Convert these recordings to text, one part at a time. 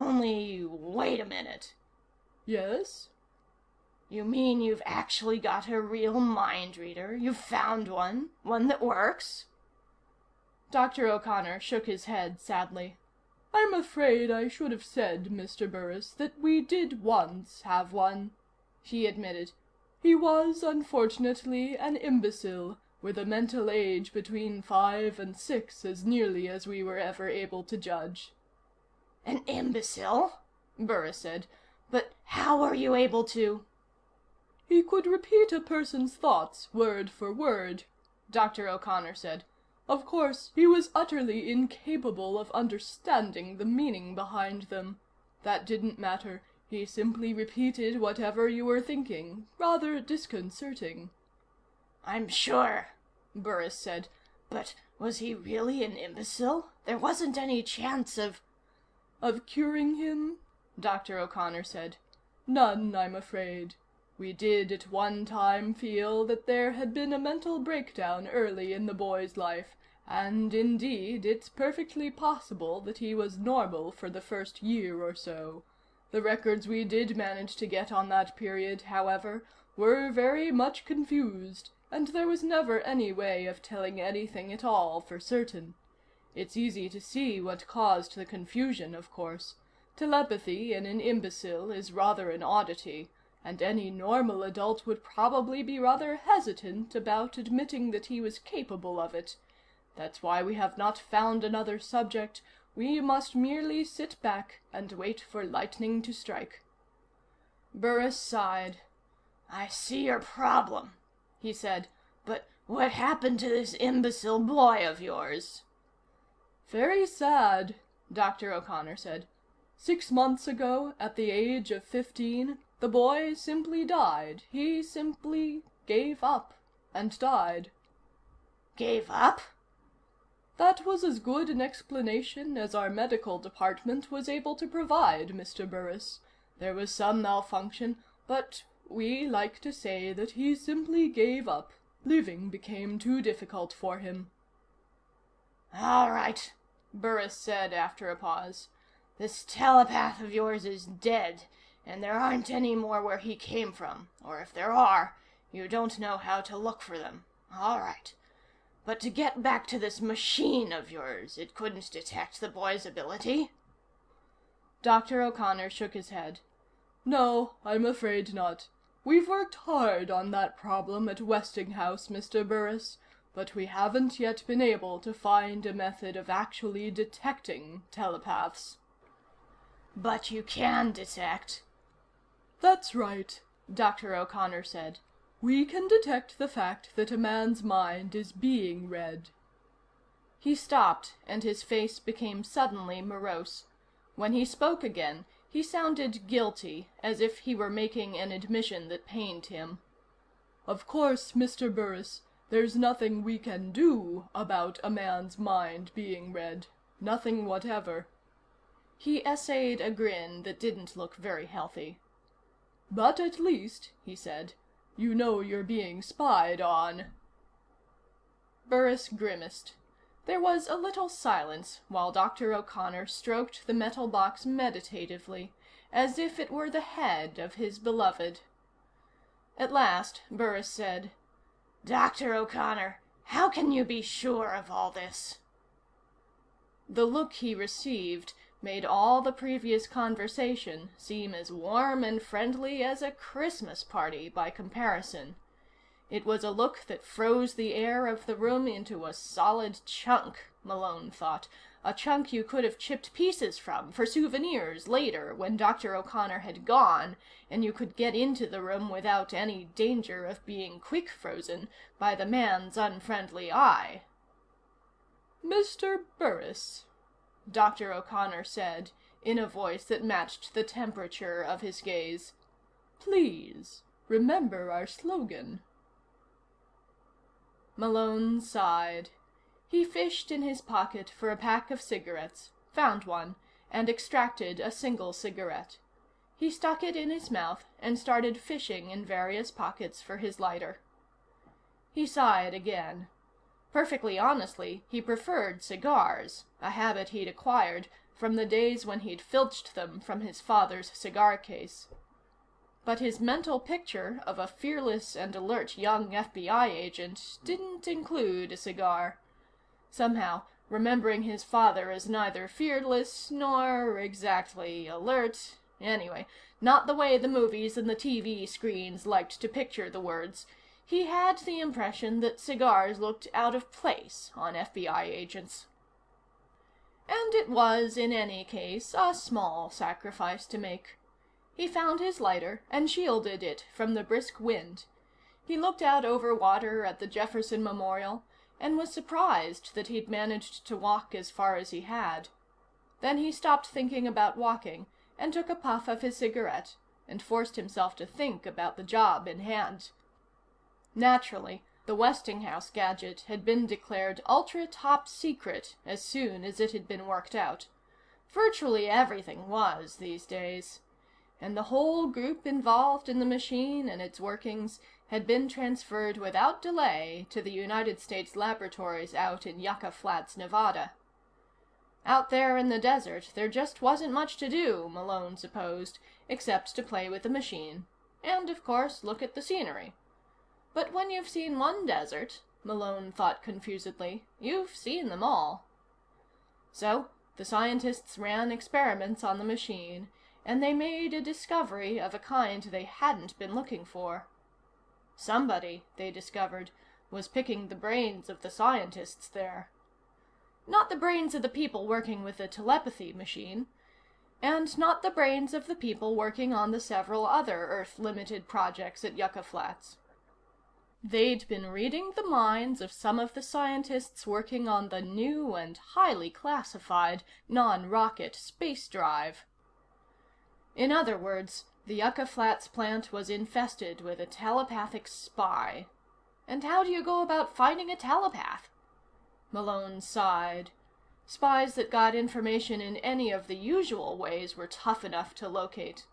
Only, wait a minute. Yes? You mean you've actually got a real mind reader? You've found one? One that works? Dr. O'Connor shook his head sadly. I'm afraid I should have said, Mr. Burris, that we did once have one, he admitted. He was, unfortunately, an imbecile, with a mental age between 5 and 6, as nearly as we were ever able to judge. An imbecile? Burris said. But how are you able to... He could repeat a person's thoughts, word for word, Dr. O'Connor said. Of course, he was utterly incapable of understanding the meaning behind them. That didn't matter. He simply repeated whatever you were thinking. Rather disconcerting. I'm sure, Burris said. But was he really an imbecile? There wasn't any chance of... Of curing him? Dr. O'Connor said. None, I'm afraid. We did at one time feel that there had been a mental breakdown early in the boy's life, and indeed it's perfectly possible that he was normal for the first year or so. The records we did manage to get on that period, however, were very much confused, and there was never any way of telling anything at all for certain. It's easy to see what caused the confusion, of course. Telepathy in an imbecile is rather an oddity, and any normal adult would probably be rather hesitant about admitting that he was capable of it. That's why we have not found another subject. We must merely sit back and wait for lightning to strike. Burris sighed. I see your problem, he said. But what happened to this imbecile boy of yours? Very sad, Dr. O'Connor said. 6 months ago, at the age of 15, the boy simply died. He simply gave up and died. Gave up? That was as good an explanation as our medical department was able to provide, Mr. Burris. There was some malfunction, but we like to say that he simply gave up. Living became too difficult for him. All right, Burris said after a pause. This telepath of yours is dead, and there aren't any more where he came from. Or if there are, you don't know how to look for them. All right. But to get back to this machine of yours, it couldn't detect the boy's ability? Dr. O'Connor shook his head. No, I'm afraid not. We've worked hard on that problem at Westinghouse, Mr. Burris, but we haven't yet been able to find a method of actually detecting telepaths. But you can detect. That's right, Dr. O'Connor said. We can detect the fact that a man's mind is being read. He stopped, and his face became suddenly morose. When he spoke again, he sounded guilty, as if he were making an admission that pained him. Of course, Mr. Burris, there's nothing we can do about a man's mind being read. Nothing whatever. He essayed a grin that didn't look very healthy. But at least, he said, you know you're being spied on. Burris grimaced. There was a little silence while Dr. O'Connor stroked the metal box meditatively, as if it were the head of his beloved. At last, Burris said, Dr. O'Connor, how can you be sure of all this? The look he received made all the previous conversation seem as warm and friendly as a Christmas party by comparison. It was a look that froze the air of the room into a solid chunk, Malone thought. A chunk you could have chipped pieces from for souvenirs later when Dr. O'Connor had gone, and you could get into the room without any danger of being quick-frozen by the man's unfriendly eye. Mr. Burris, Dr. O'Connor said, in a voice that matched the temperature of his gaze. Please, remember our slogan. Malone sighed. He fished in his pocket for a pack of cigarettes, found one, and extracted a single cigarette. He stuck it in his mouth and started fishing in various pockets for his lighter. He sighed again. Perfectly honestly, he preferred cigars, a habit he'd acquired, from the days when he'd filched them from his father's cigar case. But his mental picture of a fearless and alert young FBI agent didn't include a cigar. Somehow, remembering his father as neither fearless nor exactly alert, anyway, not the way the movies and the TV screens liked to picture the words, he had the impression that cigars looked out of place on FBI agents. And it was, in any case, a small sacrifice to make. He found his lighter and shielded it from the brisk wind. He looked out over water at the Jefferson Memorial and was surprised that he'd managed to walk as far as he had. Then he stopped thinking about walking and took a puff of his cigarette and forced himself to think about the job in hand. Naturally, the Westinghouse gadget had been declared ultra top secret as soon as it had been worked out. Virtually everything was these days. And the whole group involved in the machine and its workings had been transferred without delay to the United States laboratories out in Yucca Flats, Nevada. Out there in the desert, there just wasn't much to do, Malone supposed, except to play with the machine. And, of course, look at the scenery. But when you've seen one desert, Malone thought confusedly, you've seen them all. So, the scientists ran experiments on the machine, and they made a discovery of a kind they hadn't been looking for. Somebody, they discovered, was picking the brains of the scientists there. Not the brains of the people working with the telepathy machine, and not the brains of the people working on the several other Earth-limited projects at Yucca Flats. They'd been reading the minds of some of the scientists working on the new and highly classified non-rocket space drive. In other words, the Yucca Flats plant was infested with a telepathic spy. And how do you go about finding a telepath? Malone sighed. Spies that got information in any of the usual ways were tough enough to locate.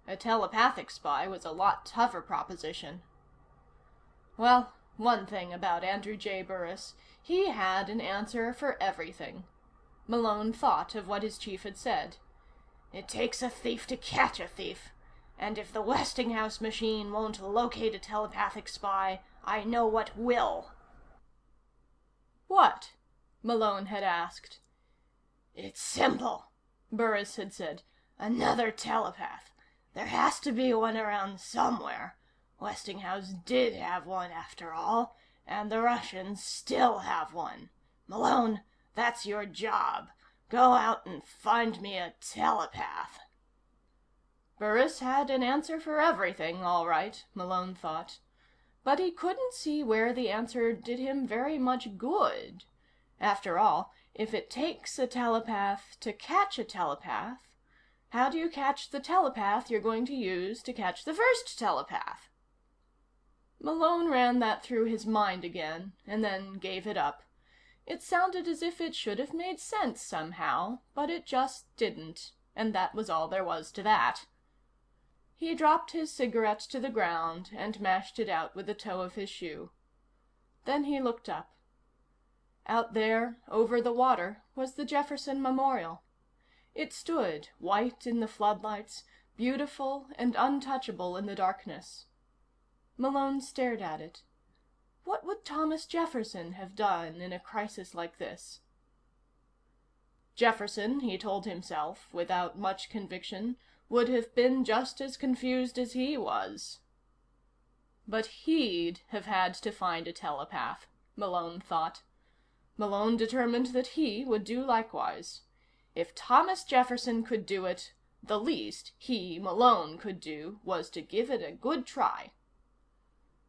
A telepathic spy was a lot tougher proposition. Well, one thing about Andrew J. Burris, he had an answer for everything. Malone thought of what his chief had said. It takes a thief to catch a thief. And if the Westinghouse machine won't locate a telepathic spy, I know what will. What? Malone had asked. It's simple, Burris had said. Another telepath. There has to be one around somewhere. Westinghouse did have one after all, and the Russians still have one. Malone, that's your job. Go out and find me a telepath. Burris had an answer for everything, all right, Malone thought. But he couldn't see where the answer did him very much good. After all, if it takes a telepath to catch a telepath, how do you catch the telepath you're going to use to catch the first telepath? Malone ran that through his mind again, and then gave it up. It sounded as if it should have made sense somehow, but it just didn't, and that was all there was to that. He dropped his cigarette to the ground and mashed it out with the toe of his shoe. Then he looked up. Out there, over the water, was the Jefferson Memorial. It stood, white in the floodlights, beautiful and untouchable in the darkness. Malone stared at it. What would Thomas Jefferson have done in a crisis like this? Jefferson, he told himself, without much conviction, would have been just as confused as he was. But he'd have had to find a telepath, Malone thought. Malone determined that he would do likewise. If Thomas Jefferson could do it, the least he, Malone, could do was to give it a good try.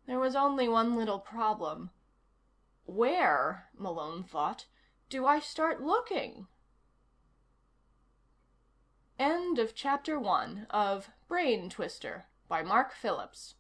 There was only one little problem. Where, Malone thought, do I start looking? End of chapter 1 of Brain Twister by Mark Phillips.